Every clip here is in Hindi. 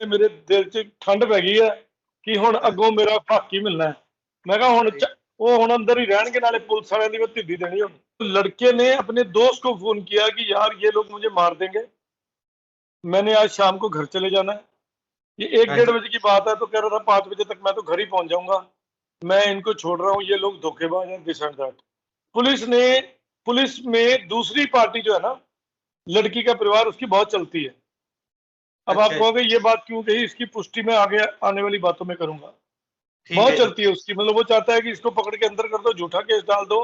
मेरे दिल च ठंड पै गई है कि हुण अगों मेरा हक ही मिलना है। मैं कहा हुण वो हुण अंदर ही रहणगे, नाले पुलिस वालियां दी मैं ढिड्डी देनी हुण। लड़के ने अपने दोस्त को फोन किया कि यार ये लोग मुझे मार देंगे, मैंने आज शाम को घर चले जाना है। ये 1-1:30 बजे की बात है, तो कह रहा था 5 बजे तक मैं तो घर ही पहुंच जाऊंगा, मैं इनको छोड़ रहा हूँ, ये लोग धोखेबाज हैं, दिस एंड दैट। पुलिस में दूसरी पार्टी जो है ना, लड़की का परिवार, उसकी बहुत चलती है। अब आप अच्छा कहोगे ये बात क्यों कही, इसकी पुष्टि मैं आगे आने वाली बातों में करूंगा। ठीक बहुत है जी। चलती है उसकी, मतलब वो चाहता है कि इसको पकड़ के अंदर कर दो, झूठा केस डाल दो,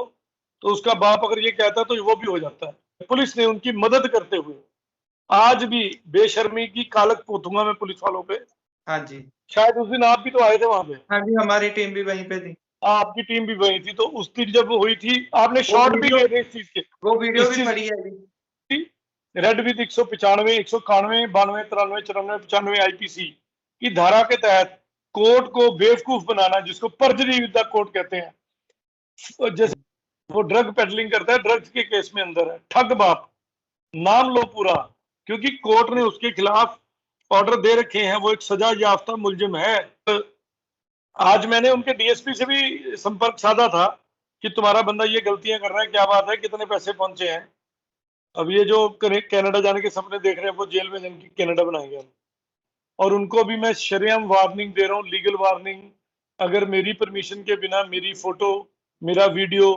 तो उसका बाप अगर ये कहता है तो वो भी हो जाता है। पुलिस ने उनकी मदद करते हुए आज भी बेशर्मी की कालक पोतूंगा मैं पुलिस वालों पे। हाँ जी। शायद उस दिन आप भी तो आए थे वहां पे, हाँ जी, हमारी टीम भी वहीं पे थी। आपकी टीम भी वही थी, तो उस दिन जब हुई थी आपने वो शॉट भी वीडियो लिए थे इस चीज के, वो वीडियो इस भी चीज पड़ी है जी। की। रेड विद 195, 191, 92, 93, 94, 95 आईपीसी की धारा के तहत कोर्ट को बेवकूफ बनाना, जिसको पर्जरी विद द कोर्ट कहते हैं। जैसे वो ड्रग पेडलिंग करता है, ड्रग्स के केस में अंदर है, ठग बाप, नाम लो पूरा, क्योंकि कोर्ट ने उसके खिलाफ ऑर्डर दे रखे हैं, वो एक सजा याफ्ता मुलजिम है। आज मैंने उनके डीएसपी से भी संपर्क साधा था कि तुम्हारा बंदा ये गलतियां कर रहा है, क्या बात है, कितने पैसे पहुंचे हैं। अब ये जो कनाडा जाने के सपने देख रहे हैं, वो जेल में जाके कनाडा बनाएंगे हम। और उनको भी मैं शरेआम वार्निंग दे रहा हूँ, लीगल वार्निंग। अगर मेरी परमिशन के बिना मेरी फोटो, मेरा वीडियो,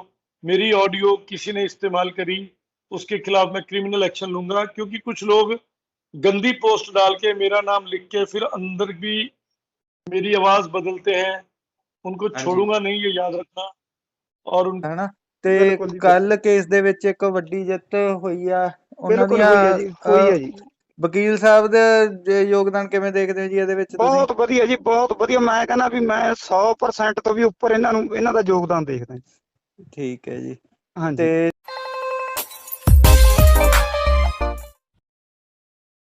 मेरी ऑडियो किसी ने इस्तेमाल करी, उसके खिलाफ मैं क्रिमिनल एक्शन लूंगा। क्योंकि कुछ लोग गंदी पोस्ट डाल के मेरा नाम लिख के फिर अंदर भी मेरी आवाज बदलते हैं, उनको हाँ जी। छोड़ूंगा नहीं, ये याद रखना। और उन हना ते बिल्कुल जी, कल केस दे विच एक वड्डी जिੱਤ ਹੋਈ ਆ ਉਹਨਾਂ ਬਿਲਕੁਲ ਦੀਆਂ ਹੋਈ ਹੈ ਜੀ, ਹੋਈ ਹੈ ਜੀ। ਵਕੀਲ ਸਾਹਿਬ ਦੇ ਯੋਗਦਾਨ ਕਿਵੇਂ ਦੇਖਦੇ ਹੋ ਜੀ ਇਹਦੇ ਵਿੱਚ ਤੁਸੀਂ? ਬਹੁਤ ਵਧੀਆ ਜੀ, ਬਹੁਤ ਵਧੀਆ। ਮੈਂ ਕਹਿੰਦਾ ਵੀ ਮੈਂ 100% ਤੋਂ ਵੀ ਉੱਪਰ ਇਹਨਾਂ ਦਾ ਯੋਗਦਾਨ ਦੇਖਦਾ। ਠੀਕ ਹੈ ਜੀ। ਹਾਂਜੀ ਤੇ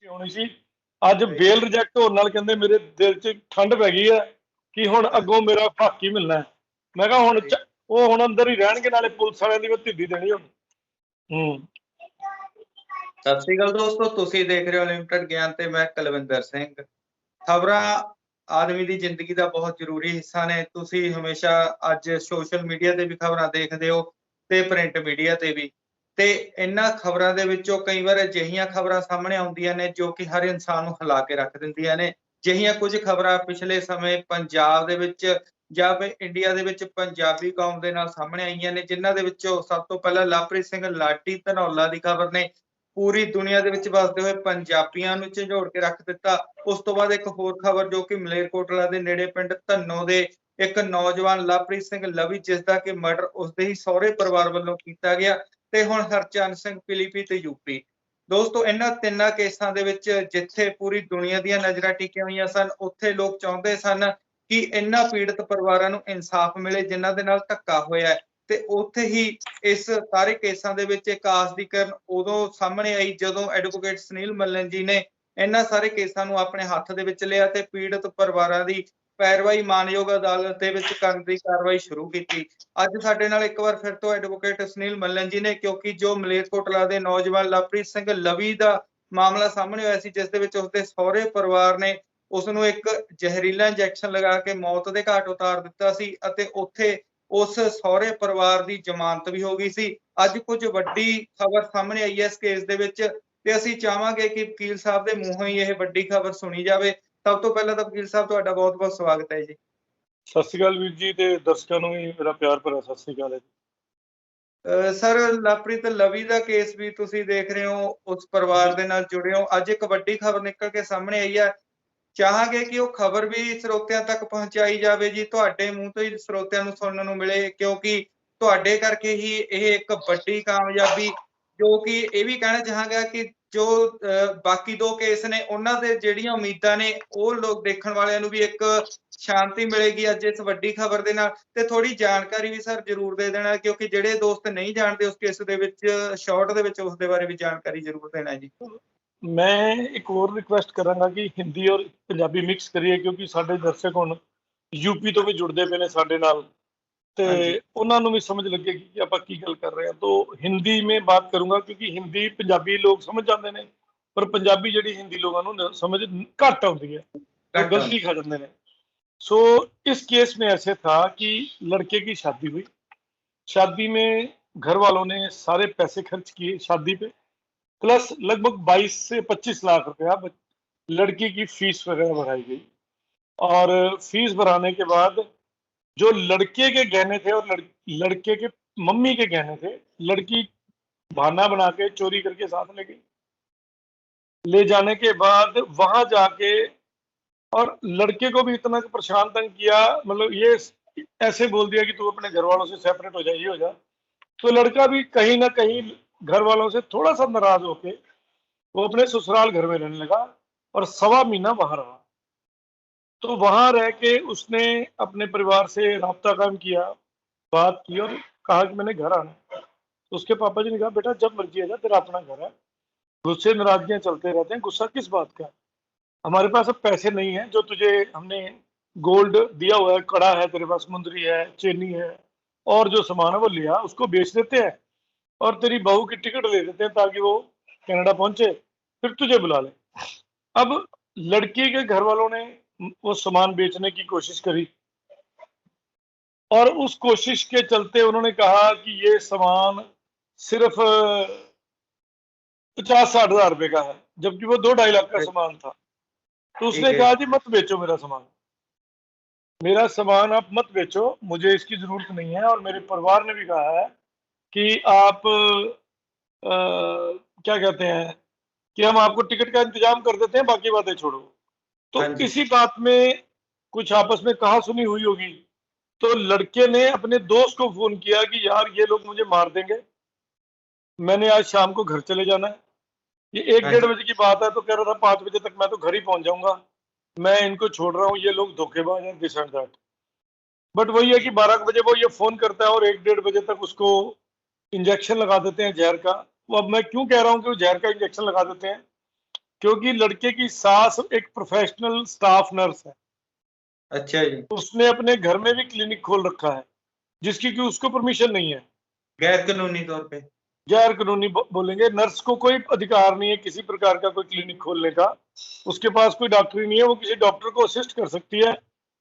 ਹੋਣੀ ਸੀ ਅੱਜ ਬੇਲ ਰਿਜੈਕਟ ਹੋਣ ਨਾਲ ਕਹਿੰਦੇ ਮੇਰੇ ਦਿਲ 'ਚ ਠੰਡ ਪੈ ਗਈ ਹੈ ਕਿ ਹੁਣ ਅੱਗੋਂ ਮੇਰਾ ਹੱਕ ਹੀ ਮਿਲਣਾ ਹੈ। ਮੈਂ ਕਿਹਾ ਹੁਣ ਉਹ ਹੁਣ ਅੰਦਰ ਹੀ ਰਹਿਣਗੇ, ਨਾਲੇ ਪੁਲਿਸ ਵਾਲਿਆਂ ਦੀ ਮੈਂ ਢਿੱਡੀ ਦੇਣੀ ਹੁਣ। ਸਤਿ ਸ੍ਰੀ ਅਕਾਲ ਦੋਸਤੋ, ਤੁਸੀਂ ਦੇਖ ਰਹੇ ਹੋ ਲਿਮਟਿਡ ਗਿਆਨ ਤੇ ਮੈਂ ਕੁਲਵਿੰਦਰ ਸਿੰਘ। ਖਬਰਾਂ ਆਦਮੀ ਦੀ ਜ਼ਿੰਦਗੀ ਦਾ ਬਹੁਤ ਜ਼ਰੂਰੀ ਹਿੱਸਾ ਨੇ। ਤੁਸੀਂ ਹਮੇਸ਼ਾ ਅੱਜ ਸੋਸ਼ਲ ਮੀਡੀਆ ਤੇ ਵੀ ਖਬਰਾਂ ਦੇਖਦੇ ਹੋ ਤੇ ਪ੍ਰਿੰਟ ਮੀਡੀਆ ਤੇ ਵੀ, ਤੇ ਇਹਨਾਂ ਖਬਰਾਂ ਦੇ ਵਿੱਚੋਂ ਕਈ ਵਾਰ ਅਜਿਹੀਆਂ ਖਬਰਾਂ ਸਾਹਮਣੇ ਆਉਂਦੀਆਂ ਨੇ ਜੋ ਕਿ ਹਰ ਇਨਸਾਨ ਨੂੰ ਹਿਲਾ ਕੇ ਰੱਖ ਦਿੰਦੀਆਂ ਨੇ। ਜਿਹੀਆਂ ਕੁਝ ਖਬਰਾਂ ਪਿਛਲੇ ਸਮੇਂ ਪੰਜਾਬ ਦੇ ਵਿੱਚ ਜਾਂ ਫਿਰ ਇੰਡੀਆ ਦੇ ਵਿੱਚ ਪੰਜਾਬੀ ਕੌਮ ਦੇ ਨਾਲ ਸਾਹਮਣੇ ਆਈਆਂ ਨੇ, ਜਿਨ੍ਹਾਂ ਦੇ ਵਿੱਚੋਂ ਸਭ ਤੋਂ ਪਹਿਲਾਂ ਲਵਪ੍ਰੀਤ ਸਿੰਘ ਲਾਡੀ ਧਨੌਲਾ ਦੀ ਖਬਰ ਨੇ ਪੂਰੀ ਦੁਨੀਆ ਦੇ ਵਿੱਚ ਵੱਸਦੇ ਹੋਏ ਪੰਜਾਬੀਆਂ ਨੂੰ ਝੰਜੋੜ ਕੇ ਰੱਖ ਦਿੱਤਾ। ਉਸ ਤੋਂ ਬਾਅਦ ਇੱਕ ਹੋਰ ਖਬਰ ਜੋ ਕਿ ਮਲੇਰਕੋਟਲਾ ਦੇ ਨੇੜੇ ਪਿੰਡ ਧੰਨੋ ਦੇ ਇੱਕ ਨੌਜਵਾਨ ਲਵਪ੍ਰੀਤ ਸਿੰਘ ਲਵੀ, ਜਿਸ ਦਾ ਕਿ ਮਰਡਰ ਉਸਦੇ ਹੀ ਸਹੁਰੇ ਪਰਿਵਾਰ ਵੱਲੋਂ ਕੀਤਾ ਗਿਆ, ਤੇ ਹੁਣ ਹਰਚੰਦ ਸਿੰਘ ਪੀਲੀਭੀਤ ਯੂਪੀ। ਦੋਸਤੋ, ਇਹਨਾਂ ਤਿੰਨਾਂ ਕੇਸਾਂ ਦੇ ਵਿੱਚ ਜਿੱਥੇ ਪੂਰੀ ਦੁਨੀਆ ਦੀਆਂ ਨਜ਼ਰਾਂ ਟਿਕੀਆਂ ਹੋਈਆਂ ਸਨ, ਉੱਥੇ ਲੋਕ ਚਾਹੁੰਦੇ ਸਨ ਕਿ ਇਹਨਾਂ ਪੀੜਤ ਪਰਿਵਾਰਾਂ ਨੂੰ ਇਨਸਾਫ ਮਿਲੇ ਜਿਨ੍ਹਾਂ ਦੇ ਨਾਲ ਧੱਕਾ ਹੋਇਆ ਹੈ। ਤੇ ਉੱਥੇ ਹੀ ਇਸ ਸਾਰੇ ਕੇਸਾਂ ਦੇ ਵਿੱਚ ਇੱਕ ਆਸ ਦੀ ਕਿਰਨ ਉਦੋਂ ਸਾਹਮਣੇ ਆਈ ਜਦੋਂ ਐਡਵੋਕੇਟ ਸੁਨੀਲ ਮੱਲਨ ਜੀ ਨੇ ਇਹਨਾਂ ਸਾਰੇ ਕੇਸਾਂ ਨੂੰ ਆਪਣੇ ਹੱਥ ਦੇ ਵਿੱਚ ਲਿਆ ਤੇ ਪੀੜਤ ਪਰਿਵਾਰਾਂ ਦੀ ਪੈਰਵਾਈ ਮਾਨਯੋਗ ਅਦਾਲਤ ਦੇ ਵਿੱਚ ਕਰਨ ਦੀ ਕਾਰਵਾਈ ਸ਼ੁਰੂ ਕੀਤੀ। ਅੱਜ ਸਾਡੇ ਨਾਲ ਇੱਕ ਵਾਰ ਫਿਰ ਤੋਂ ਐਡਵੋਕੇਟ ਸੁਨੀਲ ਮੱਲਨ ਜੀ ਨੇ, ਕਿਉਂਕਿ ਜੋ ਮਲੇਰਕੋਟਲਾ ਦੇ ਨੌਜਵਾਨ ਲਵਪ੍ਰੀਤ ਸਿੰਘ ਲਵੀ ਦਾ ਮਾਮਲਾ ਸਾਹਮਣੇ ਹੋਇਆ ਸੀ, ਜਿਸ ਦੇ ਵਿੱਚ ਉਸਦੇ ਸਹੁਰੇ ਪਰਿਵਾਰ ਨੇ ਉਸਨੂੰ ਇੱਕ ਜ਼ਹਿਰੀਲਾ ਇੰਜੈਕਸ਼ਨ ਲਗਾ ਕੇ ਮੌਤ ਦੇ ਘਾਟ ਉਤਾਰ ਦਿੱਤਾ ਸੀ ਅਤੇ ਉੱਥੇ ਉਸ ਸਹੁਰੇ ਪਰਿਵਾਰ ਦੀ ਜ਼ਮਾਨਤ ਵੀ ਹੋ ਗਈ ਸੀ। ਅੱਜ ਕੁਝ ਵੱਡੀ ਖਬਰ ਸਾਹਮਣੇ ਆਈ ਹੈ ਇਸ ਕੇਸ ਦੇ ਵਿੱਚ, ਤੇ ਅਸੀਂ ਚਾਹਾਂਗੇ ਕਿ ਵਕੀਲ ਸਾਹਿਬ ਦੇ ਮੂੰਹੋਂ ਹੀ ਇਹ ਵੱਡੀ ਖਬਰ ਸੁਣੀ ਜਾਵੇ। ਸਭ ਤੋਂ ਪਹਿਲਾਂ ਤਾਂ ਵਕੀਲ ਸਾਹਿਬ ਤੁਹਾਡਾ ਬਹੁਤ ਬਹੁਤ ਸਵਾਗਤ ਹੈ ਜੀ। ਸਤਿ ਸ਼੍ਰੀ ਅਕਾਲ ਵੀਰ ਜੀ, ਤੇ ਦਰਸ਼ਕਾਂ ਨੂੰ ਵੀ ਮੇਰਾ ਪਿਆਰ ਭਰਾ ਸਤਿ ਸ਼੍ਰੀ ਅਕਾਲ ਹੈ। ਸਰ, ਲਵਪ੍ਰੀਤ ਲਵੀ ਦਾ ਕੇਸ ਵੀ ਤੁਸੀਂ ਦੇਖ ਰਹੇ ਹੋ, ਉਸ ਪਰਿਵਾਰ ਦੇ ਨਾਲ ਜੁੜੇ ਹੋ। ਅੱਜ ਇੱਕ ਵੱਡੀ ਖਬਰ ਨਿਕਲ ਕੇ ਸਾਹਮਣੇ ਆਈ ਹੈ, ਚਾਹਾਂਗੇ ਕਿ ਉਹ ਖਬਰ ਵੀ ਸਰੋਤਿਆਂ ਤੱਕ ਪਹੁੰਚਾਈ ਜਾਵੇ ਜੀ, ਤੁਹਾਡੇ ਮੂੰਹ ਤੋਂ ਹੀ ਸਰੋਤਿਆਂ ਨੂੰ ਸੁਣਨ ਨੂੰ ਮਿਲੇ, ਕਿਉਂਕਿ ਤੁਹਾਡੇ ਕਰਕੇ ਹੀ ਇਹ ਇੱਕ ਵੱਡੀ ਕਾਮਯਾਬੀ, ਜੋ ਕਿ ਇਹ ਵੀ ਕਹਿਣਾ ਚਾਹਾਂਗਾ ਕਿ ਜੋ ਬਾਕੀ ਦੋ ਕੇਸ ਨੇ ਉਹਨਾਂ ਦੇ ਜਿਹੜੀਆਂ ਉਮੀਦਾਂ ਨੇ ਉਹ ਲੋਕ ਦੇਖਣ ਵਾਲਿਆਂ ਨੂੰ ਵੀ ਇੱਕ ਸ਼ਾਂਤੀ ਮਿਲੇਗੀ ਅੱਜ ਇਸ ਵੱਡੀ ਖਬਰ ਦੇ ਨਾਲ। ਤੇ ਥੋੜੀ ਜਾਣਕਾਰੀ ਵੀ ਸਰ ਜ਼ਰੂਰ ਦੇ ਦੇਣਾ, ਕਿਉਂਕਿ ਜਿਹੜੇ ਦੋਸਤ ਨਹੀਂ ਜਾਣਦੇ ਉਸ ਕੇਸ ਦੇ ਵਿੱਚ ਸ਼ਾਰਟ ਦੇ ਵਿੱਚ ਉਸ ਦੇ ਬਾਰੇ ਵੀ ਜਾਣਕਾਰੀ ਜ਼ਰੂਰ ਦੇਣਾ ਜੀ। ਮੈਂ ਇੱਕ ਹੋਰ ਰਿਕੁਐਸਟ ਕਰਾਂਗਾ ਕਿ ਹਿੰਦੀ ਔਰ ਪੰਜਾਬੀ ਮਿਕਸ ਕਰੀਏ, ਕਿਉਂਕਿ ਸਾਡੇ ਦਰਸ਼ਕ ਹੁਣ यूपी तो भी जुड़ते पे ने साडे नाल, ते उन्हां नूं भी समझ लगेगी कि आपां की गल कर रहे हैं। तो हिंदी में बात करूंगा, क्योंकि हिंदी पंजाबी लोग समझ जाते हैं, पर पंजाबी जिहड़ी हिंदी लोगों ਨੂੰ समझ घट आउंदी है, वो घट गलती खा जाते हैं। सो इस केस में ऐसे था कि लड़के की शादी हुई, शादी में घर वालों ने सारे पैसे खर्च किए शादी पे, प्लस लगभग 22 से 25 लाख रुपया लड़की की फीस वगैरह भराई गई। और फीस भराने के बाद जो लड़के के गहने थे और लड़के के मम्मी के गहने थे, लड़की बहाना बना के चोरी करके साथ ले गई। ले जाने के बाद वहां जाके और लड़के को भी इतना परेशान तंग किया, मतलब ये ऐसे बोल दिया कि तू अपने घर वालों से सेपरेट हो जा, ये हो जा। तो लड़का भी कहीं ना कहीं घर वालों से थोड़ा सा नाराज होके वो अपने ससुराल घर में रहने लगा और 1.25 महीना वहां रहा। तो वहां रह के उसने अपने परिवार से राब्ता कायम किया, बात की और कहा कि मैंने घर आना है। तो उसके पापा जी ने कहा बेटा जब मर्जी आ जा, तेरा अपना घर है, गुस्से नाराजगियां चलते रहते हैं, गुस्सा किस बात का है? हमारे पास अब पैसे नहीं है, जो तुझे हमने गोल्ड दिया हुआ है, कड़ा है तेरे पास, मुंदरी है, चेनी है और जो सामान है वो लिया, उसको बेच देते हैं और तेरी बहू की टिकट ले देते हैं ताकि वो कनाडा पहुंचे, फिर तुझे बुला ले। अब लड़की के घर वालों ने वो सामान बेचने की कोशिश करी और उस कोशिश के चलते उन्होंने कहा कि ये सामान सिर्फ 50-60 हजार रुपए का है, जबकि वो 2-2.5 लाख का सामान था। तो उसने ठीक है। कहा जी मत बेचो मेरा सामान, मेरा सामान आप मत बेचो, मुझे इसकी जरूरत नहीं है। और मेरे परिवार ने भी कहा है कि आप क्या कहते हैं कि हम आपको टिकट का इंतजाम कर देते हैं, बाकी बातें छोड़ो। तो हाँ जी। इसी बात में कुछ आपस में कहा सुनी हुई होगी, तो लड़के ने अपने दोस्त को फोन किया कि यार ये लोग मुझे मार देंगे, मैंने आज शाम को घर चले जाना है। ये एक हाँ डेढ़ जी। बजे की बात है, तो कह रहा था 5 बजे तक मैं तो घर ही पहुंच जाऊंगा, मैं इनको छोड़ रहा हूँ, ये लोग धोखेबाज हैं, दिस एंड दैट। बट वही है कि 12 बजे वो ये फोन करता है और 1-1.5 बजे तक उसको इंजेक्शन लगा देते हैं जहर का। वो अब मैं क्यों कह रहा हूँ कि वो जहर का इंजेक्शन लगा देते हैं, क्योंकि लड़के की सास एक प्रोफेशनल स्टाफ नर्स है, अच्छा जी। उसने अपने घर में भी क्लिनिक खोल रखा है जिसकी कि उसको परमिशन नहीं है। गैर कानूनी तौर पे। गैर कानूनी बोलेंगे, नर्स को कोई अधिकार नहीं है किसी प्रकार का कोई क्लिनिक खोलने का, उसके पास कोई डॉक्टर ही नहीं है, वो किसी डॉक्टर को असिस्ट कर सकती है,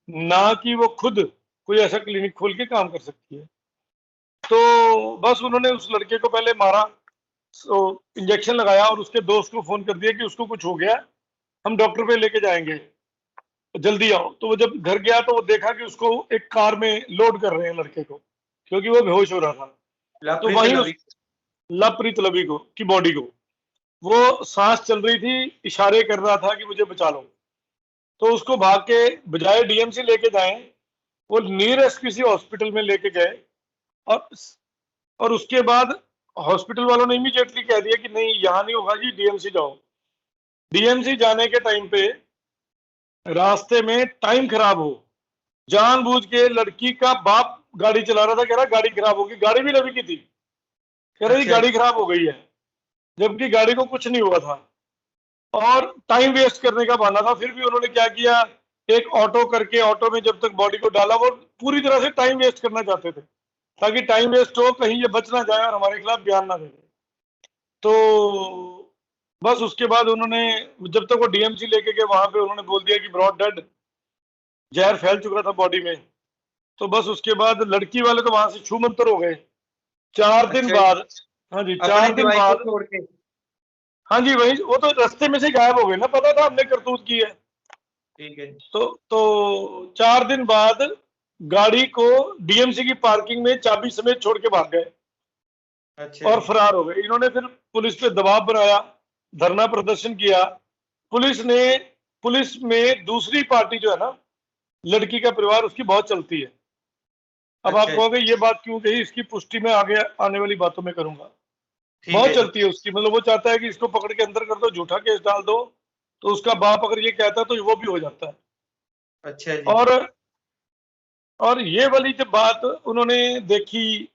ना कि वो खुद कोई ऐसा क्लिनिक खोल के काम कर सकती है। तो बस उन्होंने उस लड़के को पहले मारा, तो इंजेक्शन लगाया और उसके दोस्त को फोन कर दिया कि उसको कुछ हो गया, हम डॉक्टर पे लेके जाएंगे, जल्दी आओ। तो वो जब घर गया तो वो देखा कि उसको एक कार में लोड कर रहे हैं लड़के को, क्योंकि वो बेहोश हो रहा था। तो लापरीत वहीं लवी। लवप्रीत लवी को की बॉडी को, वो सांस चल रही थी, इशारे कर रहा था कि मुझे बचा लो। तो उसको भाग के बजाय डीएमसी लेके जाए, वो नियरेस्ट किसी हॉस्पिटल में लेके गए। और उसके बाद हॉस्पिटल वालों ने इमीडिएटली कह दिया कि नहीं यहाँ नहीं होगा जी, डीएमसी जाओ। डीएमसी जाने के टाइम पे रास्ते में टाइम खराब हो, जानबूझ के लड़की का बाप गाड़ी चला रहा था, कह रहा गाड़ी खराब होगी, गाड़ी भी रवि की थी, कह रहा जी अच्छा गाड़ी खराब हो गई है, जबकि गाड़ी को कुछ नहीं हुआ था और टाइम वेस्ट करने का बहाना था। फिर भी उन्होंने क्या किया, एक ऑटो करके ऑटो में जब तक बॉडी को डाला, वो पूरी तरह से टाइम वेस्ट करना चाहते थे ताकि टाइम वेस्ट हो, कहीं ये बच ना जाए और हमारे खिलाफ बयान ना दे। तो बस उसके बाद उन्होंने, जब तक वो डीएमसी लेके गए वहां पे उन्होंने बोल दिया कि ब्रॉड डेड, जहर फैल चुका था बॉडी में। तो बस उसके बाद लड़की वाले तो वहां से छू मंतर हो गए। 4 दिन अच्छा जी। बाद, हाँ जी, अपने 4 दिन जवाई को बाद, छोड़ के। हाँ जी वही, वो तो रास्ते में से गायब हो गए ना, पता था हमने करतूत की है। ठीक है। तो 4 दिन बाद गाड़ी को डीएमसी की पार्किंग में चाबी समेत छोड़ के भाग गए अच्छा और जी। फरार हो गए। इन्होंने फिर पुलिस पे दबाव बनाया, धरना प्रदर्शन किया। पुलिस में दूसरी पार्टी जो है ना, लड़की का परिवार, उसकी बहुत चलती है। अब आप अच्छा जी। कहोगे ये बात क्यों कही, इसकी पुष्टि मैं आगे आने वाली बातों में करूंगा। ठीक बहुत है जी। चलती है उसकी, मतलब वो चाहता है कि इसको पकड़ के अंदर कर दो, झूठा केस डाल दो, तो उसका बाप अगर ये कहता है तो वो भी हो जाता है। अच्छा जी। और ये वाली जब बात उन्होंने देखी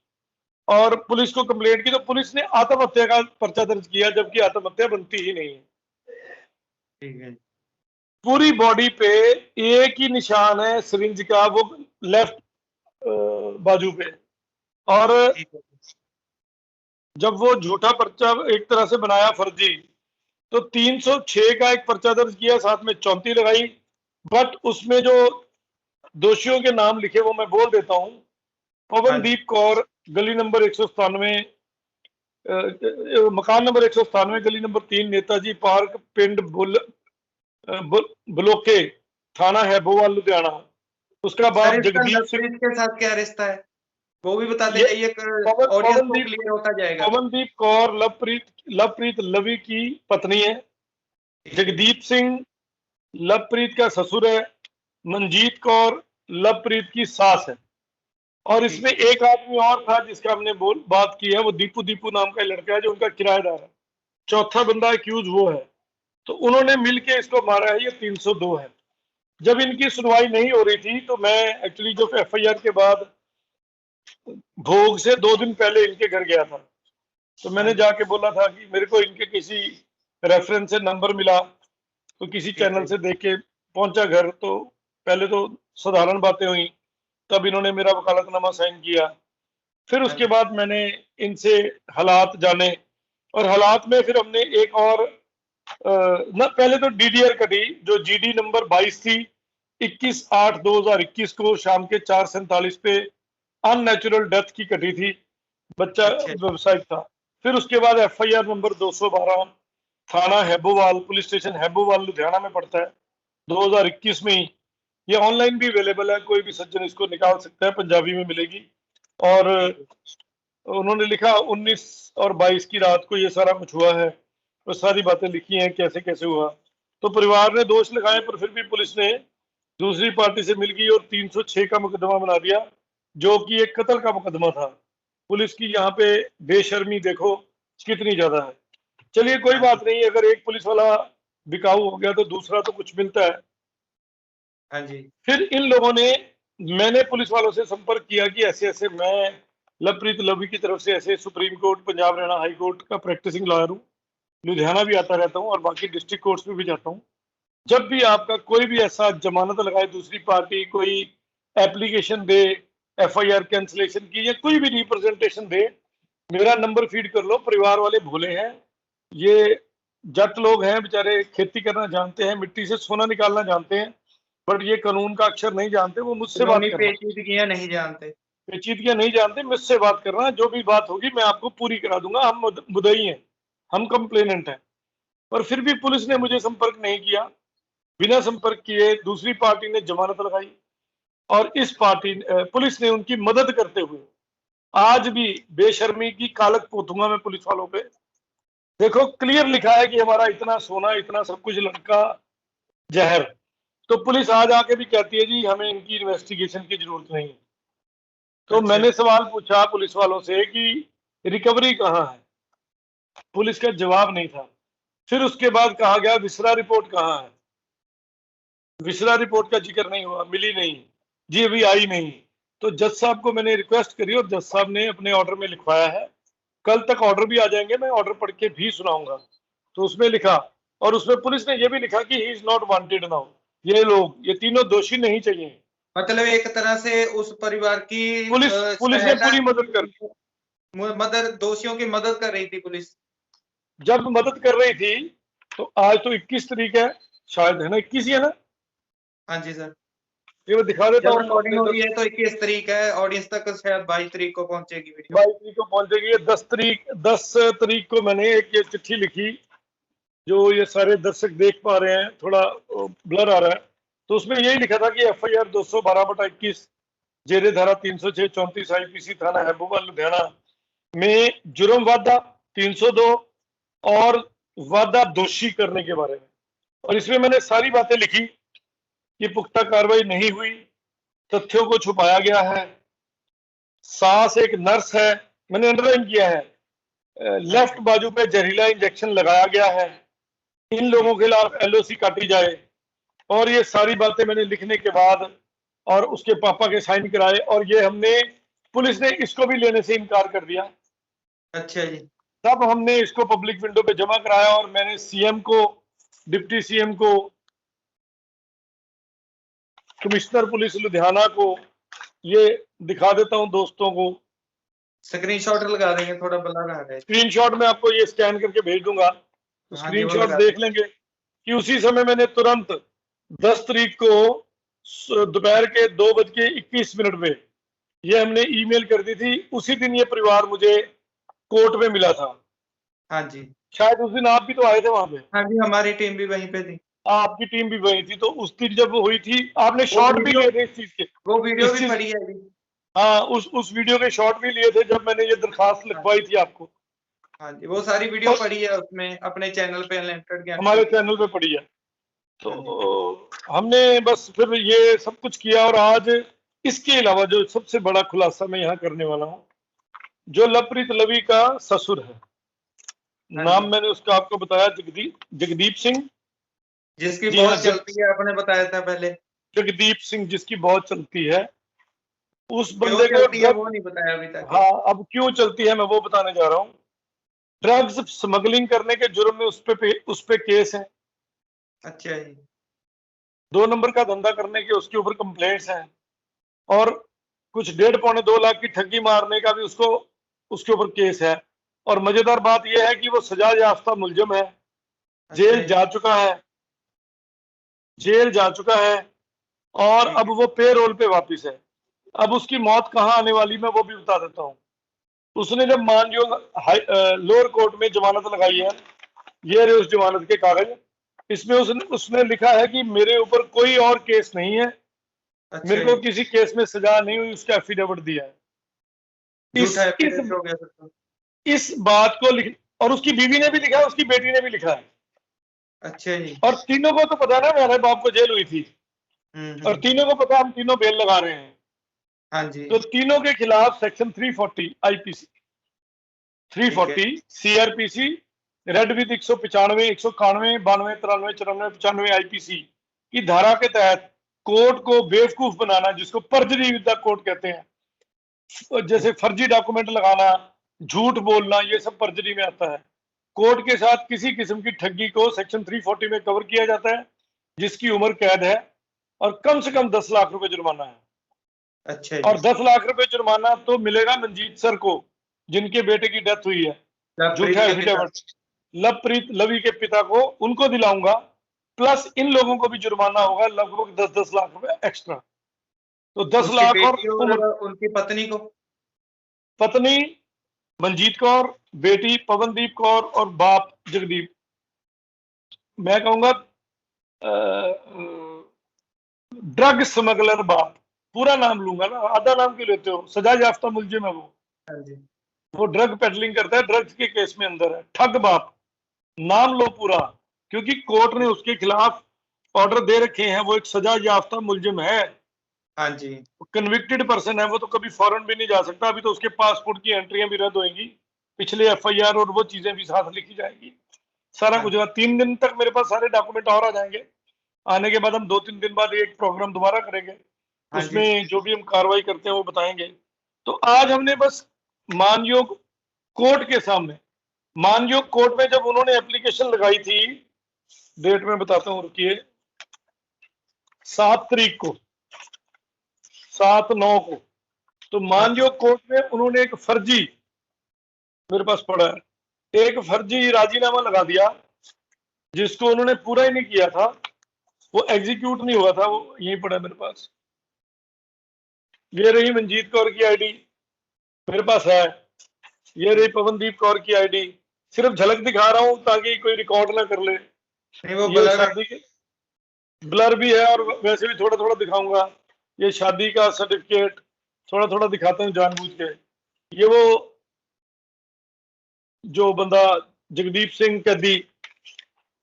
और पुलिस को कंप्लेंट की, तो पुलिस ने आत्महत्या का पर्चा दर्ज किया, जबकि आत्महत्या बनती ही नहीं है। ठीक है। पूरी बॉडी पे एक ही निशान है सिरिंज का, वो लेफ्ट बाजू पे। और ठीक है। जब वो झूठा पर्चा एक तरह से बनाया फर्जी, तो 306 का एक पर्चा दर्ज किया, साथ में 34 लगाई, बट उसमें जो दोषियों के नाम लिखे वो मैं बोल देता हूं। पवनदीप कौर, गली नंबर 197, मकान नंबर 197, गली नंबर 3, नेताजी पार्क, पिंड बलोके, थाना हैबोवाल, लुधियाना। उसका सर, बाप इसका जगदीप सिंह। लवप्रीत के साथ क्या रिश्ता है, वो भी बताते ये जाइए, ऑडियंस को क्लियर होता जाएगा। पवनदीप कौर लवप्रीत लवी की पत्नी है। जगदीप सिंह लवप्रीत का ससुर है। मनजीत कौर लवप्रीत की सास है। और इसमें एक आदमी और था जिसका हमने बात की है, वो दीपू नाम का लड़का है जो उनका किराएदार है। चौथा बंदा एक्यूज वो है। तो उन्होंने मिलके इसको मारा है। ये 302 है। जब इनकी सुनवाई नहीं हो रही थी तो मैं एक्चुअली जो एफआईआर के बाद भोग से 2 दिन पहले इनके घर गया था। तो मैंने जाके बोला था कि मेरे को इनके किसी रेफरेंस से नंबर मिला, तो किसी चैनल से देख के पहुंचा घर। तो पहले तो साधारण बातें हुई, तब इन्होंने मेरा वकालतनामा साइन किया। फिर उसके बाद मैंने इनसे हालात जाने, और हालात में फिर हमने एक और न, पहले तो डीडीआर कटी जो जीडी नंबर 22 थी, 21/8/2021 को शाम के 4:47 पे अननेचुरल डेथ की कटी थी। बच्चा व्यवसायिक था। फिर उसके बाद एफआईआर नंबर 212, थाना हैबोवाल, पुलिस स्टेशन हैबोवाल, लुधियाना में पड़ता है, 2021 में ही। ये ऑनलाइन भी अवेलेबल है, कोई भी सज्जन इसको निकाल सकता है, पंजाबी में मिलेगी। और उन्होंने लिखा 19 और 22 की रात को ये सारा कुछ हुआ है, वो सारी बातें लिखी हैं कैसे कैसे हुआ। तो परिवार ने दोष लगाए, पर फिर भी पुलिस ने दूसरी पार्टी से मिल गई और 306 का मुकदमा बना दिया, जो कि एक कत्ल का मुकदमा था। पुलिस की यहाँ पे बेशर्मी देखो कितनी ज्यादा है। चलिए कोई बात नहीं, अगर एक पुलिस वाला बिकाऊ हो गया तो दूसरा तो कुछ मिलता है। हाँ जी। फिर इन लोगों ने, मैंने पुलिस वालों से संपर्क किया कि ऐसे ऐसे मैं लवप्रीत लवी की तरफ से ऐसे supreme court, Punjab Haryana high court का प्रैक्टिसिंग लॉयर हूँ, लुधियाना भी आता रहता हूँ और बाकी डिस्ट्रिक्ट कोर्ट्स में भी जाता हूँ। जब भी आपका कोई भी ऐसा जमानत लगाए दूसरी पार्टी, कोई एप्लीकेशन दे एफआईआर कैंसिलेशन की, या कोई भी रिप्रेजेंटेशन दे, मेरा नंबर फीड कर लो। परिवार वाले भोले हैं, ये जट लोग हैं बेचारे, खेती करना जानते हैं, मिट्टी से सोना निकालना जानते हैं, बट ये कानून का अक्षर नहीं जानते। वो मुझसे बात करना, पेचीदगियां नहीं जानते, पेचीदगियां नहीं जानते, मुझसे बात करना। जो भी बात होगी मैं आपको पूरी करा दूंगा। हम मुद्दई हैं, हम कंप्लेनेंट हैं। पर फिर भी पुलिस ने मुझे संपर्क नहीं किया। बिना संपर्क किए दूसरी पार्टी ने जमानत लगाई, और इस पार्टी पुलिस ने उनकी मदद करते हुए आज भी बेशर्मी की कालक पोतूंगा मैं पुलिस वालों पे। देखो क्लियर लिखा है कि हमारा इतना सोना, इतना सब कुछ, लड़का जहर। तो पुलिस आज आके भी कहती है जी हमें इनकी इन्वेस्टिगेशन की जरूरत नहीं है। तो मैंने सवाल पूछा पुलिस वालों से कि रिकवरी कहाँ है, पुलिस का जवाब नहीं था। फिर उसके बाद कहा गया विसरा रिपोर्ट कहाँ है, विसरा रिपोर्ट का जिक्र नहीं हुआ, मिली नहीं जी, अभी आई नहीं। तो जज साहब को मैंने रिक्वेस्ट करी और जज साहब ने अपने ऑर्डर में लिखवाया है, कल तक ऑर्डर भी आ जाएंगे, मैं ऑर्डर पढ़ के भी सुनाऊंगा। तो उसमें लिखा, और उसमें पुलिस ने यह भी लिखा कि he is not wanted now, ये लोग, ये तीनों दोषी नहीं चाहिए। मतलब एक तरह से उस परिवार की पुलिस ने पूरी मदद कर, दोषियों की मदद कर रही थी पुलिस। जब मदद कर रही थी तो आज तो 21 तारीख है, शायद है ना, 21 ही है ना। हाँ जी सर, ये मैं दिखा देता जब हूँ। रिकॉर्डिंग हो रही है तो 21 तारीख है, ऑडियंस तक शायद 22 तारीख को पहुंचेगी वीडियो। 22 तारीख को पहुंचेगी। 10 तारीख को मैंने एक ये चिट्ठी लिखी, जो ये सारे दर्शक देख पा रहे हैं, थोड़ा ब्लर आ रहा है। तो उसमें यही लिखा था कि एफआईआर 212/21 जेरे धारा 306 34 आईपीसी थाना हैबोवाल लुधियाना में जुर्म वादा 302 और वादा दोषी करने के बारे में। और इसमें मैंने सारी बातें लिखी कि पुख्ता कार्रवाई नहीं हुई, तथ्यों को छुपाया गया है, सास एक नर्स है, मैंने अंडरलाइन किया है, लेफ्ट बाजू पे जहरीला इंजेक्शन लगाया गया है, इन लोगों के खिलाफ एलओसी काटी जाए। और ये सारी बातें मैंने लिखने के बाद और उसके पापा के साइन कराए, और ये हमने, पुलिस ने इसको भी लेने से इनकार कर दिया। अच्छा जी। तब हमने इसको पब्लिक विंडो पे जमा कराया, और मैंने सीएम को, डिप्टी सीएम को, कमिश्नर पुलिस लुधियाना को, ये दिखा देता हूं दोस्तों को, स्क्रीनशॉट लगा देंगे, थोड़ा ब्लर आ रहा है। स्क्रीनशॉट में आपको ये स्कैन करके भेज दूंगा। तो हाँ जी, वो स्क्रीनशॉट लगा देख लेंगे कि उसी समय मैंने तुरंत 10 तारीख को दोपहर के 2:21 पे ये हमने ईमेल कर दी थी। उसी दिन ये परिवार मुझे कोर्ट में मिला था। हाँ जी। शायद उस दिन आप भी तो आए थे वहां पे, हाँ जी, हमारी टीम भी वहीं पे थी। आपकी टीम भी वही थी। तो उस दिन जब वो हुई थी, आपने वो शॉट भी वीडियो लिए थे इस चीज के, वो वीडियो इस भी चीज, पड़ी है अभी। हाँ उस वीडियो के शॉट भी लिए थे जब मैंने ये दरखास्त हाँ लिखवाई थी आपको। हाँ जी, वो सारी वीडियो और पड़ी है उसमें अपने चैनल पे अनलिमिटेड ज्ञान हमारे पे। चैनल पे पड़ी है। हाँ जी। तो हमने बस फिर ये सब कुछ किया। और आज इसके अलावा जो सबसे बड़ा खुलासा मैं यहाँ करने वाला हूँ, जो लवप्रीत लवी का ससुर है, हाँ नाम जी, मैंने उसका आपको बताया, जगदीप सिंह। जिसकी जी हाँ, बहुत चलती है, आपने बताया था पहले। जगदीप सिंह जिसकी बहुत चलती है, उस क्यों बंदे को चलती है वो नहीं बताया अभी तक। हाँ, अब क्यों चलती है मैं वो बताने जा रहा हूँ। ड्रग्स स्मगलिंग करने के जुर्म में उस पे केस है। अच्छा जी। 2 नंबर का धंधा करने के उसके ऊपर कंप्लेंट्स हैं। और कुछ 1.5-2 लाख की ठगी मारने का भी उसके ऊपर केस है। और मजेदार बात यह है कि वो सजा याफ्ता मुलजिम है, अच्छा जेल जी। जा चुका है, जेल जा चुका है। और ठीक अब है। वो पे रोल पे वापिस है। अब उसकी मौत कहाँ आने वाली मैं वो भी बता देता हूँ। उसने जब मानयोग लोअर कोर्ट में जमानत लगाई है, ये रहे उस जमानत के कागज। इसमें उसने उसने लिखा है कि मेरे ऊपर कोई और केस नहीं है, अच्छा मेरे को जी। किसी केस में सजा नहीं हुई, उसका एफिडेविट दिया है। इस झूठा इस एफिडेविट हो गया फिर तो। इस बात को लिख, और उसकी बीवी ने भी लिखा है, उसकी बेटी ने भी लिखा है। अच्छा जी। और तीनों को तो पता है ना मेरे बाप को जेल हुई थी। और हम्म। तीनों को पता है हम तीनों बेल लगा रहे हैं। हाँ जी। तो तीनों के खिलाफ सेक्शन 340 आईपीसी, ठीक है। 340 सीआरपीसी, रेड विद 195, 191, 92, 93, 94, 95 आईपीसी की धारा के तहत कोर्ट को बेवकूफ बनाना, जिसको पर्जरी विद द कोर्ट कहते हैं, जैसे फर्जी डॉक्यूमेंट लगाना, झूठ बोलना, ये सब पर्जरी में आता है। कोर्ट के साथ किसी किस्म की ठगी को सेक्शन 340 में कवर किया जाता है, जिसकी उम्र कैद है और कम से कम 10 लाख रुपए जुर्माना है। अच्छा और जी। 10 लाख रुपए जुर्माना तो मिलेगा मंजीत सर को, जिनके बेटे की डेथ हुई है। लवप्रीत झूठा के पिता। एफिडेविट लवप्रीत लवी के पिता को, उनको दिलाऊंगा। प्लस इन लोगों को भी जुर्माना होगा लगभग 10-10 लाख रुपए एक्स्ट्रा। तो 10 उसकी लाख और बेटी और उम्र। उनकी पत्नी को। पत्नी मंजीत कौर, बेटी पवनदीप कौर और बाप जगदीप। मैं कहूंगा ड्रग स्मगलर बाप, पूरा नाम लूंगा ना, आधा नाम क्यों लेते हो, सजा याफ्ता मुलजिम है वो। हाँ जी। वो ड्रग पेडलिंग करता है, ड्रग्स के केस में अंदर है, ठग बाप। नाम लो पूरा, क्योंकि कोर्ट ने उसके खिलाफ ऑर्डर दे रखे हैं। वो एक सजा याफ्ता मुलजिम है, हाँ जी। कन्विक्टेड पर्सन है। वो तो कभी फॉरेन भी नहीं जा सकता। अभी तो उसके पासपोर्ट की एंट्रियां भी रद्द होंगी, पिछले एफआईआर और वो चीजें भी साथ लिखी जाएंगी। सारा हाँ कुछ जी। 3 दिन तक मेरे पास सारे डॉक्यूमेंट और आ जाएंगे। आने के बाद हम 2-3 दिन बाद एक प्रोग्राम दोबारा करेंगे, हाँ जी। उसमें जो भी हम कार्रवाई करते हैं वो बताएंगे। तो आज हमने बस मानयोग कोर्ट के सामने, मानयोग कोर्ट में जब उन्होंने एप्लीकेशन लगाई थी, डेट में बताता हूँ, रुकिए, 7 तारीख को, 7/9 को, तो हाँ जी। मानयोग कोर्ट में उन्होंने एक फर्जी, मेरे पास पड़ा है, एक फर्जी राजीनामा लगा दिया, जिसको उन्होंने पूरा ही नहीं किया था। वो एग्जीक्यूट नहीं हुआ था, वो यहीं पड़ा है मेरे पास। ये रही मंजीत कौर की आईडी, मेरे पास है। ये रही पवनदीप कौर की आईडी। सिर्फ झलक दिखा रहा हूं ताकि कोई रिकॉर्ड ना कर ले। नहीं, वो ये ब्लर है। शादी के ब्लर भी है, और वैसे भी थोड़ा थोड़ा दिखाऊंगा। ये शादी का सर्टिफिकेट थोड़ा थोड़ा दिखाता हूँ जानबूझ के। ये वो जो बंदा जगदीप सिंह कैदी,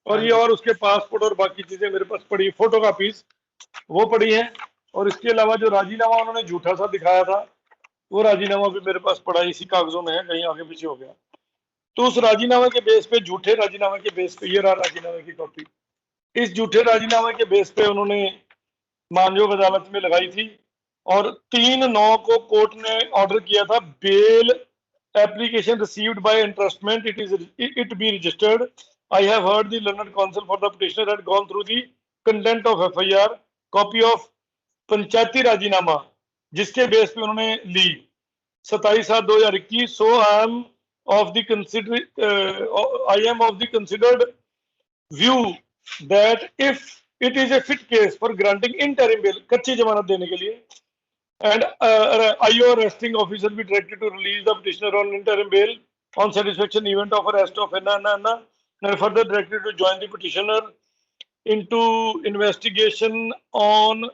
और हाँ ये जी। और उसके पासपोर्ट और बाकी चीजें मेरे पास पड़ी, फोटो कापीज वो पड़ी हैं। और इसके अलावा जो राजीनामा उन्होंने झूठा सा दिखाया था, वो राजीनामा भी मेरे पास पड़ा है, इसी कागजों में है, कहीं आगे पीछे हो गया। तो उस राजीनामे के बेस पे, झूठे राजीनामे के बेस पे, ये रहा राजीनामे की कॉपी। इस झूठे राजीनामे के बेस पे उन्होंने मानयोग अदालत में लगाई थी। और 3/9 को कोर्ट ने ऑर्डर किया था, bail application received by interestment, it be registered. I have heard the learned counsel for the petitioner had gone through the content of FIR, copy of पंचायती राजीनामा, जिसके बेस पे उन्होंने ली 27/7/2021। So I am of the I am of the considered view that if it is a fit case for granting interim bail, कच्ची जमानत देने के लिए, and IO arresting officer be directed to release the petitioner on interim bail on satisfaction event of arrest of and further directed to join the petitioner into investigation on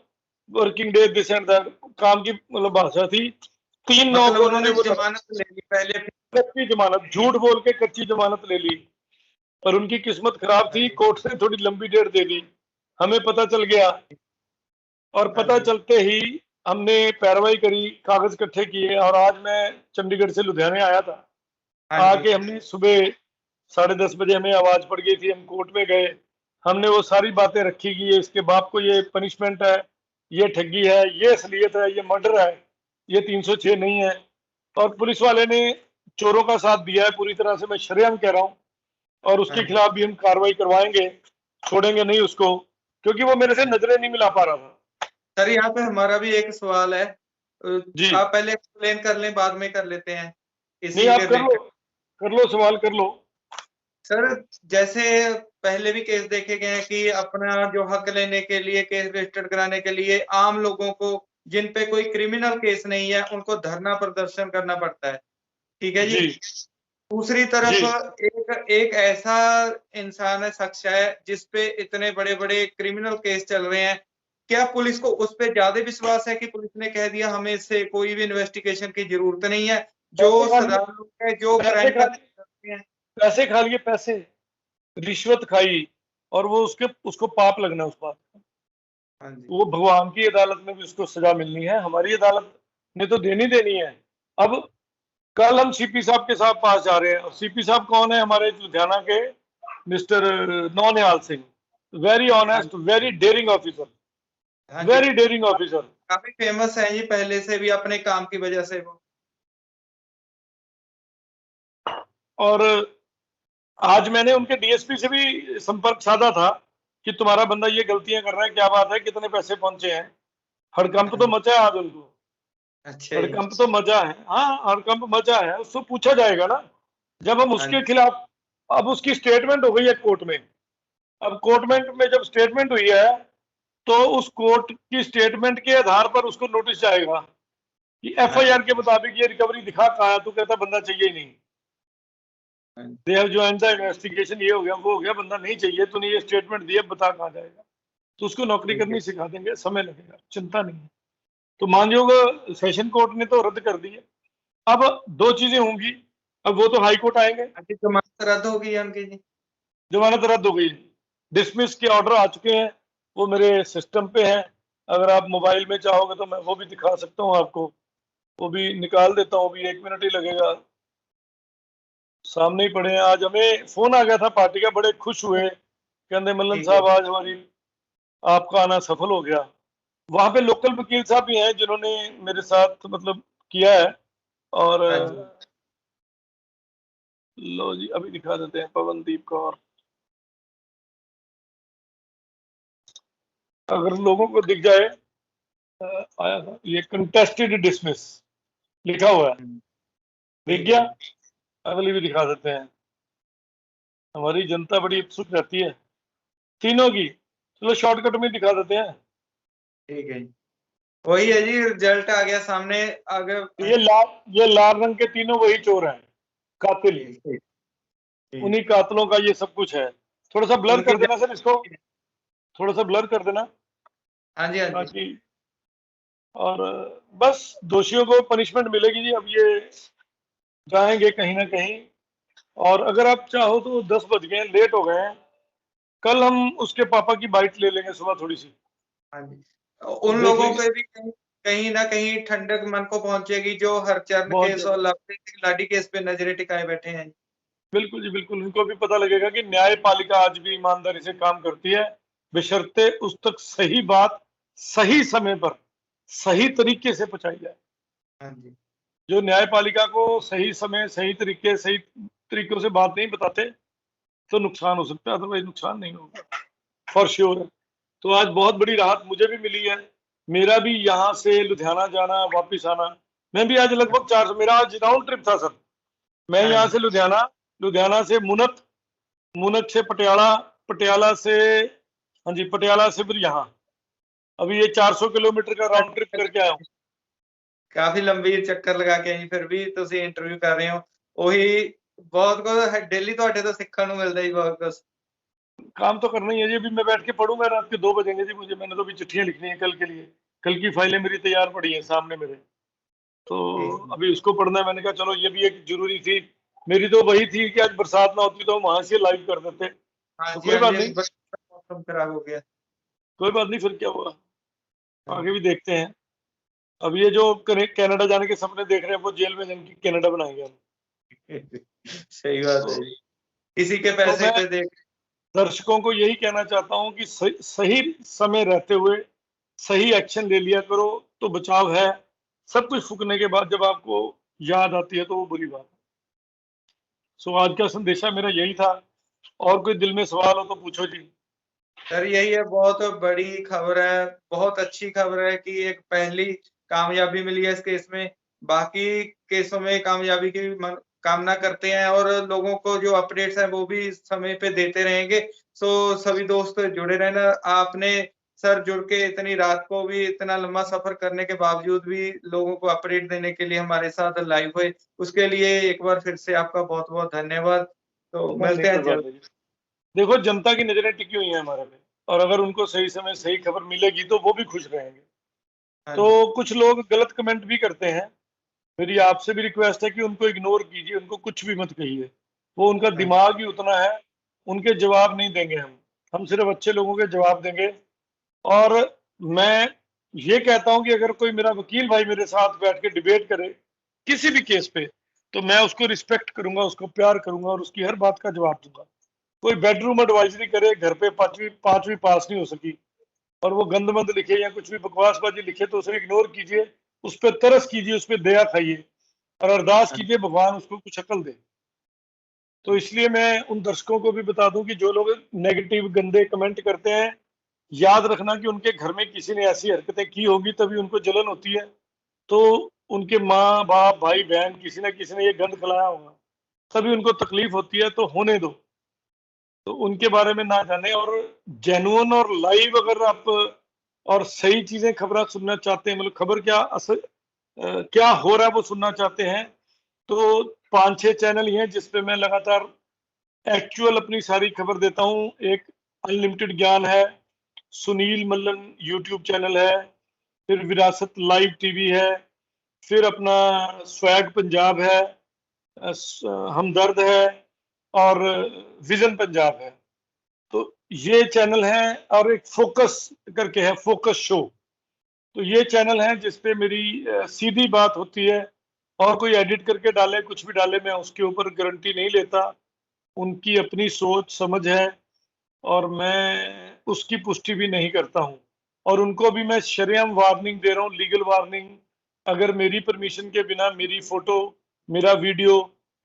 working day this and that. काम की मतलब भाषा थी। 3/9 मतलब को उन्होंने उन्होंने जमानत ले ली पहले, कच्ची जमानत, झूठ बोल के कच्ची जमानत ले ली, पर उनकी किस्मत खराब थी, कोर्ट ने थोड़ी लंबी डेट दे दी, हमें पता चल गया, और पता चलते ही हमने पैरवाई करी, कागज इकट्ठे किए, और आज मैं चंडीगढ़ से लुधियाने आया था। आके हमने सुबह 10:30 बजे हमें आवाज पड़ गई थी, हम कोर्ट में गए, हमने वो सारी बातें रखी कि ये इसके बाप को ये पनिशमेंट है, ये ठगी है, ये असलियत है, ये मर्डर है, ये 306 नहीं है, और पुलिस वाले ने चोरों का साथ दिया है पूरी तरह से, मैं शरेआम कह रहा हूँ, और उसके खिलाफ भी हम कार्रवाई करवाएंगे, छोड़ेंगे नहीं उसको, क्योंकि वो मेरे से नजरें नहीं मिला पा रहा था। सर यहाँ पे हमारा भी एक सवाल है, जी। आप पहले एक्सप्लेन कर लें, बाद में कर लेते हैं। नहीं, आप कर लो सवाल कर लो। सर जैसे पहले भी केस देखे गए हैं कि अपना जो हक लेने के लिए, केस रजिस्टर्ड कराने के लिए आम लोगों को जिन पे कोई क्रिमिनल केस नहीं है उनको धरना प्रदर्शन करना पड़ता है, ठीक है जी। दूसरी तरफ एक ऐसा इंसान है, शख्स है जिसपे इतने बड़े बड़े क्रिमिनल केस चल रहे हैं, क्या पुलिस को उस पर ज्यादा विश्वास है कि पुलिस ने कह दिया हमें इससे कोई भी इन्वेस्टिगेशन की जरूरत नहीं है, जो साधारण लोग है जो क्राइम करते हैं, पैसे खा लिए, पैसे रिश्वत खाई, और वो उसको पाप लगना उस बात का। वो भगवान की अदालत में भी उसको सजा मिलनी है, हमारी अदालत ने तो देनी है। अब कल हम सीपी साहब के साथ पास जा रहे हैं, और सीपी साहब कौन है? हमारे लुधियाना के mister Naunihal Singh, very honest, very daring officer, very daring officer, काफी फेमस है ये पहले से भी अपने काम की वजह से वो। और आज मैंने उनके डीएसपी से भी संपर्क साधा था कि तुम्हारा बंदा ये गलतियां कर रहा है, क्या बात है, कितने पैसे पहुंचे हैं। हड़कंप तो मचा है आज उनको, अच्छा, हड़कंप तो मचा है, हाँ हड़कंप मचा है, उसको पूछा जाएगा ना जब हम उसके खिलाफ। अब उसकी स्टेटमेंट हो गई है कोर्ट में, अब कोर्ट में जब स्टेटमेंट हुई है तो उस कोर्ट की स्टेटमेंट के आधार पर उसको नोटिस जाएगा कि एफआईआर के मुताबिक ये रिकवरी दिखा कहाँ है, तो कहता बंदा चाहिए ही नहीं, they have joined the investigation, ये हो गया वो हो गया, बंदा नहीं चाहिए, तूने ये स्टेटमेंट दिया, बता कहाँ जाएगा, तो उसको नौकरी करनी सिखा देंगे, समय लगेगा, चिंता नहीं है। तो मानयोग सेशन कोर्ट ने तो रद्द कर दी है, अब 2 चीजें होंगी, अब वो तो हाई कोर्ट आएंगे। जमानत रद्द होगी उनकी जी, जमानत रद्द हो गई, डिसमिस के ऑर्डर आ चुके हैं, वो मेरे सिस्टम पे है, अगर आप मोबाइल में चाहोगे तो मैं वो भी दिखा सकता हूँ आपको, वो भी निकाल देता हूँ, भी 1 मिनट ही लगेगा, सामने ही पड़े हैं। आज हमें फोन आ गया था पार्टी का, बड़े खुश हुए, कहते मल्लन साहब आज हमारी आपका आना सफल हो गया। वहां पे लोकल वकील साहब भी हैं जिन्होंने मेरे साथ मतलब किया है, और लो जी अभी दिखा देते हैं, पवनदीप कौर, अगर लोगों को दिख जाए, आया था ये कंटेस्टेड डिसमिस लिखा हुआ है, दिख गया, अगली भी दिखा देते हैं। हमारी जनता बड़ी उत्सुक रहती है तीनों की, चलो शॉर्टकट में दिखा देते हैं। ठीक है, वही है जी, रिजल्ट आ गया सामने। अगर ये लाल रंग के तीनों वही चोर हैं, कातिल, उन्हीं कातिलों का ये सब कुछ है। थोड़ा सा ब्लर कर देना सर, इसको थोड़ा सा ब्लर कर देना। हाँ जी, हाँ जी। और बस दोषियों को पनिशमेंट मिलेगी जी, अब ये जाएंगे कहीं ना कहीं, और अगर आप चाहो तो 10 बज गए, लेट हो गए हैं, कल हम उसके पापा की बाइट ले लेंगे सुबह थोड़ी सी। हाँ जी, उन लोगों पे भी कहीं ना कहीं ठंडक मन को पहुंचेगी जो हरचरण केस और लाडी केस पे नजरें टिकाए बैठे हैं। बिल्कुल जी बिल्कुल, उनको भी पता लगेगा कि न्यायपालिका आज भी ईमानदारी से काम करती है, बशर्ते उस तक सही बात सही समय पर सही तरीके से पहुंचाई जाए। हाँ जी, जो न्यायपालिका को सही समय सही तरीकों से बात नहीं बताते तो नुकसान हो सकता है, अदरवाइज नुकसान नहीं होगा फॉर श्योर। तो आज बहुत बड़ी राहत मुझे भी मिली है, मेरा भी यहाँ से लुधियाना जाना वापिस आना, मैं भी आज लगभग 400, मेरा आज राउंड ट्रिप था सर, मैं हाँ यहाँ जी। से लुधियाना से मुनक से पटियाला, पटियाला से, हाँ जी, पटियाला से फिर यहाँ। अभी ये 400 किलोमीटर का राउंड ट्रिप करके आया हूँ। काफी लंबी चक्कर लगा के ਆਈ, ਫਿਰ ਵੀ ਤੁਸੀਂ ਇੰਟਰਵਿਊ ਕਰ ਰਹੇ ਹੋ। ਉਹੀ ਬਹੁਤ ਕੁਝ ਡੇਲੀ ਤੁਹਾਡੇ ਤੋਂ ਸਿੱਖਣ ਨੂੰ ਮਿਲਦਾ ਹੀ ਬਹੁਤ कुछ। काम तो करना ही है जी। अभी मैं बैठ के पढ़ूंगा, रात के 2 बजेंगे जी मुझे। मैंने तो अभी चिट्ठियां लिखनी है कल के लिए। कल की फाइलें मेरी तैयार पड़ी हैं सामने मेरे। तो अभी उसको पढ़ना है। मैंने कहा चलो ये भी एक जरूरी थी। मेरी तो वही थी कि आज बरसात ना होती तो हम वहां से लाइव कर देते। हाँ तो जी, कोई हाँ बात जी, नहीं, मौसम खराब हो गया। कोई बात नहीं, फिर क्या हुआ, आगे भी देखते हैं। अब ये जो कनाडा जाने के सपने देख रहे हैं वो जेल में जाके कनाडा बनाएंगे हम। सही बात है तो, जी। किसी के तो पैसे मैं पे देख। दर्शकों को यही कहना चाहता हूं कि सही समय रहते हुए सही एक्शन ले लिया करो तो बचाव है। सब कुछ फूकने के बाद जब आपको याद आती है तो वो बुरी बात है। सो आज का संदेशा मेरा यही था। और कोई दिल में सवाल हो तो पूछो जी। सर यही है, बहुत बड़ी खबर है, बहुत अच्छी खबर है कि एक पहली कामयाबी मिली है इस केस में। बाकी केसों में कामयाबी की कामना करते हैं और लोगों को जो अपडेट्स हैं वो भी समय पे देते रहेंगे। सो सभी दोस्त जुड़े रहना। आपने सर जुड़ के इतनी रात को भी इतना लंबा सफर करने के बावजूद भी लोगों को अपडेट देने के लिए हमारे साथ लाइव हुए, उसके लिए एक बार फिर से आपका बहुत-बहुत धन्यवाद। तो नहीं नहीं, मिलते कोई हैं बात जल्द। नहीं। देखो, जनता की नजरें टिकी हुई हैं हमारे पे, और अगर उनको सही समय सही खबर मिलेगी तो वो भी खुश रहेंगे। हाँ जी। तो कुछ लोग गलत कमेंट भी करते हैं। मेरी आपसे भी रिक्वेस्ट है कि उनको इग्नोर कीजिए, उनको कुछ भी मत कहिए। वो उनका हाँ जी। दिमाग ही उतना है, उनके जवाब नहीं देंगे हम सिर्फ अच्छे लोगों के जवाब देंगे। और मैं ये कहता हूं कि अगर कोई मेरा वकील भाई मेरे साथ बैठ के डिबेट करे किसी भी केस पे, तो मैं उसको रिस्पेक्ट करूंगा, उसको प्यार करूंगा और उसकी हर बात का जवाब दूंगा। कोई बेडरूम एडवाइजरी करे, घर पे पांचवी पांचवी पास नहीं हो सकी, और वो गंदमंद लिखे या कुछ भी बकवासबाजी लिखे, तो उसे इग्नोर कीजिए, उस पर तरस कीजिए, उस पर दया खाइए और अरदास हाँ कीजिए भगवान उसको कुछ अकल दे। तो इसलिए मैं उन दर्शकों को भी बता दूं कि जो लोग नेगेटिव गंदे कमेंट करते हैं, याद रखना कि उनके घर में किसी ने ऐसी हरकतें की होगी तभी उनको जलन होती है। तो उनके माँ बाप भाई बहन किसी ना किसी ने ये गंद फैलाया होगा, तभी उनको तकलीफ होती है। तो होने दो, तो उनके बारे में ना जाने। और जेन्युइन और लाइव अगर आप और सही चीजें खबर सुनना चाहते हैं, मतलब खबर क्या क्या हो रहा है वो सुनना चाहते हैं, तो 5-6 चैनल ही हैं जिसपे मैं लगातार एक्चुअल अपनी सारी खबर देता हूँ। एक अनलिमिटेड ज्ञान है, सुनील मल्लन यूट्यूब चैनल है, फिर विरासत लाइव टीवी है, फिर अपना स्वैग पंजाब है, हमदर्द है, और विजन पंजाब है। तो ये चैनल है, और एक फोकस करके है, फोकस शो। तो ये चैनल है जिसपे मेरी सीधी बात होती है। और कोई एडिट करके डाले, कुछ भी डाले, मैं उसके ऊपर गारंटी नहीं लेता। उनकी अपनी सोच समझ है, और मैं उसकी पुष्टि भी नहीं करता हूं। और उनको भी मैं शरेआम वार्निंग दे रहा हूं, लीगल वार्निंग। अगर मेरी परमिशन के बिना मेरी फोटो, मेरा वीडियो,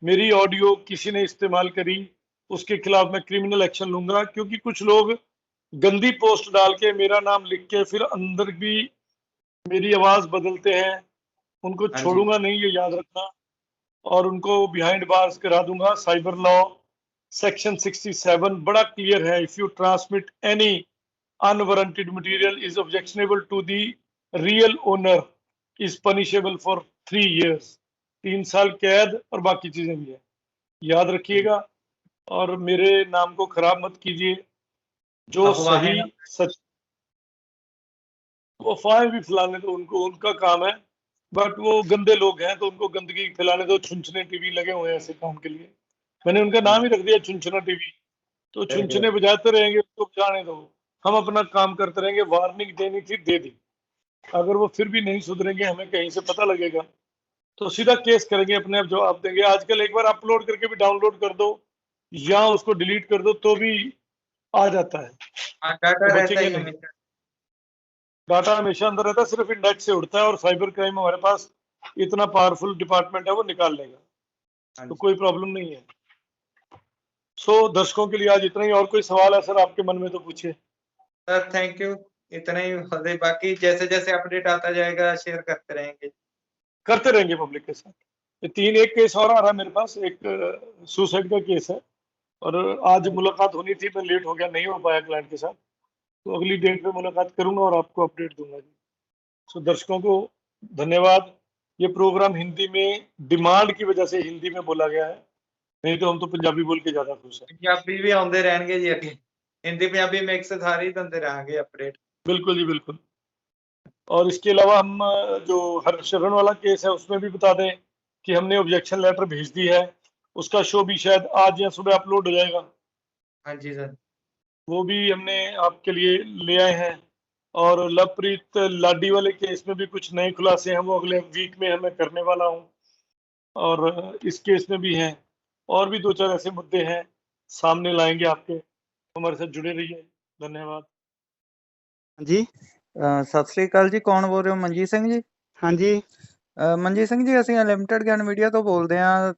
मेरी ऑडियो किसी ने इस्तेमाल करी, उसके खिलाफ मैं क्रिमिनल एक्शन लूंगा। क्योंकि कुछ लोग गंदी पोस्ट डाल के मेरा नाम लिख के फिर अंदर भी मेरी आवाज बदलते हैं। उनको हाँ जी। छोड़ूंगा नहीं, ये याद रखना। और उनको बिहाइंड बार्स करा दूंगा। साइबर लॉ सेक्शन 67 बड़ा क्लियर है। If you transmit any unwarranted material is objectionable to the real owner is punishable for 3 years, 3 साल कैद और बाकी चीजें भी है, याद रखिएगा। और मेरे नाम को खराब मत कीजिए। जो अफवाहें सही सच, वो अफवाहें भी फैलाने दो उनको, उनका काम है। बट वो गंदे लोग हैं तो उनको गंदगी फैलाने दो। छुनछुने टीवी लगे हुए हैं ऐसे काम के लिए, मैंने उनका नाम ही रख दिया छुनछुना टीवी। तो छुनछुने बजाते रहेंगे, उसको बजाने दो, हम अपना काम करते रहेंगे। वार्निंग देनी थी, दे दी। अगर वो फिर भी नहीं सुधरेंगे, हमें कहीं से पता लगेगा, तो सीधा केस करेंगे, अपने आप जवाब देंगे। आजकल एक बार अपलोड करके भी डाउनलोड कर दो या उसको डिलीट कर दो तो भी आ जाता है, हाँ, डाटा तो रहता बचेंगे ही नहीं। हमेशा। डाटा हमेशा अंदर रहता है, सिर्फ इंडेक्स से उड़ता है, और साइबर क्राइम हमारे पास इतना पावरफुल डिपार्टमेंट है, वो निकाल लेगा। हाँ तो जी। कोई प्रॉब्लम नहीं है। सो दर्शकों के लिए आज इतना ही। और कोई सवाल है सर आपके मन में तो पूछिए। Sir thank you. इतना ही होते, बाकी जैसे-जैसे अपडेट आता जाएगा शेयर करते रहेंगे। करते रहेंगे पब्लिक के साथ। एक केस और आ रहा है मेरे पास, एक सुसाइड का केस है, और आज मुलाकात होनी थी, मैं लेट हो गया, नहीं हो पाया क्लाइंट के साथ, तो अगली डेट पे मुलाकात करूंगा और आपको अपडेट दूंगा जी। सो दर्शकों को धन्यवाद। ये प्रोग्राम हिंदी में डिमांड की वजह से हिंदी में बोला गया है, नहीं तो हम तो पंजाबी बोल के ज्यादा खुश हैं। ਪੰਜਾਬੀ ਵੀ ਆਉਂਦੇ ਰਹਿਣਗੇ ਜੀ ਅੱਗੇ, ਹਿੰਦੀ ਪੰਜਾਬੀ ਮਿਕਸ ਸਾਰੇ ਹੀ ਦਿੰਦੇ ਰਹਾਂਗੇ अपडेट। बिल्कुल जी बिल्कुल। और इसके अलावा हम जो हरशरण वाला केस है उसमें भी बता दें कि हमने ऑब्जेक्शन लेटर भेज दी है, उसका शो भी शायद आज या सुबह अपलोड हो जाएगा, हाँ जी सर। वो भी हमने आपके लिए ले आए हैं। और लवप्रीत लाडी वाले केस में भी कुछ नए खुलासे हैं, वो अगले वीक में हमें करने वाला हूँ, और इस केस में भी हैं, और भी 2-4 ऐसे मुद्दे हैं, सामने लाएंगे आपके। हमारे साथ जुड़े रहिए, धन्यवाद। ਜੀ ਸਤਿ ਸ੍ਰੀ ਅਕਾਲ ਜੀ, ਕੌਣ ਬੋਲ ਰਹੇ ਹੋ? ਮਨਜੀਤ ਸਿੰਘ ਜੀ? ਹਾਂਜੀ ਮਨਜੀਤ ਸਿੰਘ ਜੀ, ਅਸੀਂ ਅਨਲਿਮਟਿਡ ਗਿਆਨ ਮੀਡੀਆ ਤੋਂ ਬੋਲਦੇ ਹਾਂ।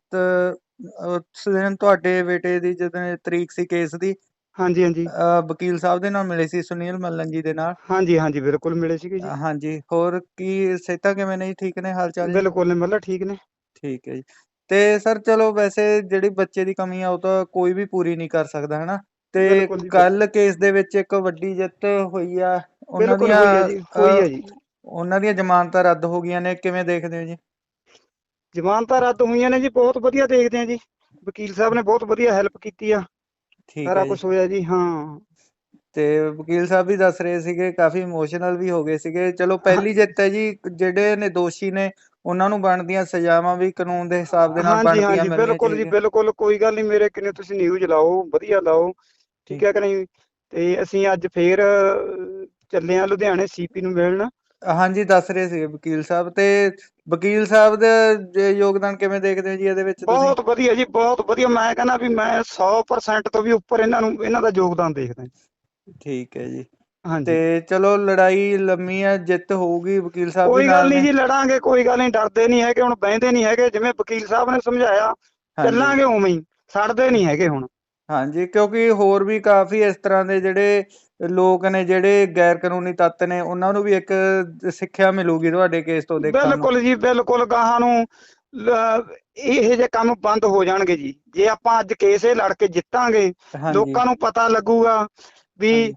ਉਸ ਦਿਨ ਤੁਹਾਡੇ ਬੇਟੇ ਦੀ ਜਦੋਂ ਤਰੀਕ ਸੀ ਕੇਸ ਦੀ, ਹਾਂਜੀ ਹਾਂਜੀ ਵਕੀਲ ਸਾਹਿਬ ਦੇ ਨਾਲ ਮਿਲੇ ਸੀ, ਸੁਨੀਲ ਮੱਲਨ ਜੀ ਦੇ ਨਾਲ। ਹਾਂਜੀ ਹਾਂਜੀ ਬਿਲਕੁਲ ਮਿਲੇ ਸੀਗੇ ਜੀ। ਹਾਂਜੀ, ਹੋਰ ਕੀ ਸਿਹਤਾਂ ਕਿਵੇਂ ਨੇ ਜੀ? ਠੀਕ ਨੇ ਹਾਲ ਚਾਲ ਜੀ? ਬਿਲਕੁਲ ਮਤਲਬ ਠੀਕ ਨੇ। ਠੀਕ ਹੈ ਜੀ। ਤੇ ਸਰ ਚਲੋ, ਵੈਸੇ ਜਿਹੜੀ ਬੱਚੇ ਦੀ ਕਮੀ ਆ ਉਹ ਤਾਂ ਕੋਈ ਵੀ ਪੂਰੀ ਨਹੀਂ ਕਰ ਸਕਦਾ, ਹਨਾ? ਤੇ ਬਿਲਕੁਲ ਜੀ ਕੱਲ ਕੇਸ ਦੇ ਵਿੱਚ ਇੱਕ ਵੱਡੀ ਜਿੱਤ ਹੋਈ ਆ, ਉਹਨਾਂ ਬਿਲਕੁਲ ਦੀਆਂ ਹੋਈ ਹੈ ਜੀ, ਹੋਈ ਹੈ ਜੀ। ਉਹਨਾਂ ਦੀਆਂ ਜ਼ਮਾਨਤਾਂ ਰੱਦ ਹੋ ਗਈਆਂ ਨੇ, ਕਿਵੇਂ ਦੇਖਦੇ ਹੋ ਜੀ? ਜ਼ਮਾਨਤਾਂ ਰੱਦ ਹੋਈਆਂ ਨੇ ਜੀ, ਬਹੁਤ ਵਧੀਆ ਦੇਖਦੇ ਆ ਜੀ। ਵਕੀਲ ਸਾਹਿਬ ਨੇ ਬਹੁਤ ਵਧੀਆ ਹੈਲਪ ਕੀਤੀ ਆ, ਠੀਕ ਸਾਰਾ ਹੈ ਜੀ। ਕੁਝ ਹੋਇਆ ਜੀ। ਹਾਂ ਤੇ ਵਕੀਲ ਸਾਹਿਬ ਵੀ ਦੱਸ ਰਹੇ ਸੀਗੇ, ਕਾਫੀ ਇਮੋਸ਼ਨਲ ਵੀ ਹੋ ਗਏ ਸੀਗੇ। ਚਲੋ, ਪਹਿਲੀ ਜਿੱਤ ਹੈ ਜੀ, ਜਿਹੜੇ ਨੇ ਦੋਸ਼ੀ ਨੇ ਉਹਨਾਂ ਨੂੰ ਬਣਦੀਆਂ ਸਜ਼ਾਵਾਂ ਵੀ ਕਾਨੂੰਨ ਦੇ ਹਿਸਾਬ ਦੇ ਨਾਲ ਹਾਂਜੀ ਬਣਦੀਆਂ ਹਾਂਜੀ ਮਿਲਣੀਆਂ ਬਿਲਕੁਲ ਜੀ ਚਾਹੀਦੀਆਂ। ਬਿਲਕੁਲ, ਕੋਈ ਗੱਲ ਨਹੀਂ, ਮੇਰੇ ਕਿੰਨੇ ਤੁਸੀਂ ਨਿਊਜ਼ ਲਾਓ, ਵਧੀਆ ਲਾਓ, ਠੀਕ ਹੈ ਕਿ ਨਹੀਂ? ਤੇ ਅਸੀਂ ਅੱਜ ਫੇਰ ਚੱਲੇ ਆ ਲੁਧਿਆਣੇ ਸੀਪੀ ਨੂੰ ਮਿਲਣ। ਹਾਂਜੀ, ਦੱਸ ਰਹੇ ਸੀਗੇ ਵਕੀਲ ਸਾਹਿਬ। ਤੇ ਵਕੀਲ ਸਾਹਿਬ ਦਾ ਯੋਗਦਾਨ ਕਿਵੇਂ ਦੇਖਦੇ ਹੋ ਜੀ ਇਹਦੇ ਵਿੱਚ ਤੁਸੀਂ? ਬਹੁਤ ਵਧੀਆ ਜੀ, ਬਹੁਤ ਵਧੀਆ। ਮੈਂ ਕਹਿੰਦਾ ਵੀ ਮੈਂ 100% ਤੋਂ ਵੀ ਉੱਪਰ ਇਹਨਾਂ ਦਾ ਯੋਗਦਾਨ ਦੇਖਦਾ। ਠੀਕ ਹੈ ਜੀ। ਹਾਂਜੀ, ਤੇ ਚਲੋ, ਲੜਾਈ ਲੰਮੀ ਆ, ਜਿੱਤ ਹੋਊਗੀ, ਵਕੀਲ ਸਾਹਿਬ ਵੀ ਕੋਈ ਗੱਲ ਨਾਲ ਨਹੀਂ ਨੇ। ਜੀ, ਲੜਾਂਗੇ, ਕੋਈ ਗੱਲ ਨਹੀਂ, ਡਰਦੇ ਨਹੀਂ ਹੈਗੇ, ਹੁਣ ਬਹਿੰਦੇ ਨਹੀਂ ਹੈਗੇ। ਜਿਵੇਂ ਵਕੀਲ ਸਾਹਿਬ ਨੇ ਸਮਝਾਇਆ ਹਾਂਜੀ ਚੱਲਾਂਗੇ ਉਵੇਂ ਹੀ, ਛੱਡਦੇ ਨਹੀਂ ਹੈਗੇ ਹੁਣ। ਹਾਂਜੀ, ਕਿਉਂਕਿ ਹੋਰ ਵੀ ਕਾਫੀ ਇਸ ਤਰ੍ਹਾਂ ਦੇ ਜਿਹੜੇ ਲੋਕ ਨੇ, ਜਿਹੜੇ ਗੈਰ ਕਾਨੂੰਨੀ ਤੱਤ ਨੇ, ਉਹਨਾਂ ਨੂੰ ਵੀ ਇੱਕ ਸਿੱਖਿਆ ਮਿਲੂਗੀ ਤੁਹਾਡੇ ਕੇਸ ਤੋਂ ਦੇਖਣ ਨੂੰ। ਬਿਲਕੁਲ ਜੀ ਬਿਲਕੁਲ, ਗਾਹਾਂ ਨੂੰ ਇਹੋ ਜਿਹੇ ਕੰਮ ਬੰਦ ਹੋ ਜਾਣਗੇ ਜੀ, ਜੇ ਆਪਾਂ ਅੱਜ ਕੇਸ ਇਹ ਲੜ ਕੇ ਜਿੱਤਾਂਗੇ। ਹਾਂਜੀ ਲੋਕਾਂ ਨੂੰ ਪਤਾ ਲੱਗੂਗਾ ਵੀ ਹਾਂਜੀ।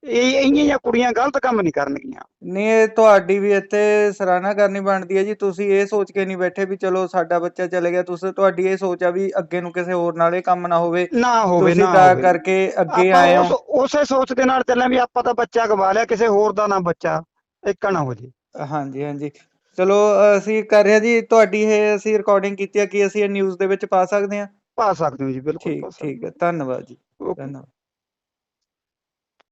ਇਹ ਇੰਨੀਆਂ ਜਿਹੀਆਂ ਕੁੜੀਆਂ ਗਲਤ ਕੰਮ ਨਹੀਂ ਕਰਨਗੀਆਂ। ਨਹੀਂ, ਇਹ ਤੁਹਾਡੀ ਵੀ ਇੱਥੇ ਸਰਾਹਨਾ ਕਰਨੀ ਬਣਦੀ ਹੈ ਜੀ। ਤੁਸੀਂ ਇਹ ਸੋਚ ਕੇ ਨਹੀਂ ਬੈਠੇ ਵੀ ਚਲੋ ਸਾਡਾ ਬੱਚਾ ਚਲੇ ਗਿਆ, ਤੁਹਾਡੀ ਇਹ ਸੋਚ ਆ ਵੀ ਅੱਗੇ ਨੂੰ ਕਿਸੇ ਹੋਰ ਨਾਲ ਇਹ ਕੰਮ ਨਾ ਹੋਵੇ, ਨਾ ਹੋਵੇ, ਤੁਸੀਂ ਨਾ ਤਾਂ ਹੋਵੇ। ਕਰਕੇ ਅੱਗੇ ਆਪਾਂ ਆਏ ਹੋ। ਉਸੇ ਸੋਚ ਦੇ ਨਾਲ ਚੱਲੇ ਵੀ ਆਪਾਂ ਤਾਂ ਬੱਚਾ ਗਵਾ ਲਿਆ, ਕਿਸੇ ਹੋਰ ਦਾ ਨਾ ਬੱਚਾ ਇੱਕ ਨਾ ਹੋ ਜੇ। ਹਾਂਜੀ ਹਾਂਜੀ। ਚਲੋ, ਅਸੀਂ ਕਰ ਰਹੇ ਹਾਂ ਜੀ, ਤੁਹਾਡੀ ਇਹ ਅਸੀਂ ਰਿਕਾਰਡਿੰਗ ਕੀਤੀ ਆ, ਕਿ ਅਸੀਂ ਇਹ ਨਿਊਜ਼ ਦੇ ਵਿੱਚ ਪਾ ਸਕਦੇ ਹਾਂ? ਪਾ ਸਕਦੇ ਹੋ ਜੀ, ਬਿਲਕੁਲ ਠੀਕ ਪਾ ਠੀਕ ਸਕਦੇ ਹੈ, ਧੰਨਵਾਦ ਜੀ, ਹੋ। ਓਕੇ। ਧੰਨਵਾਦ।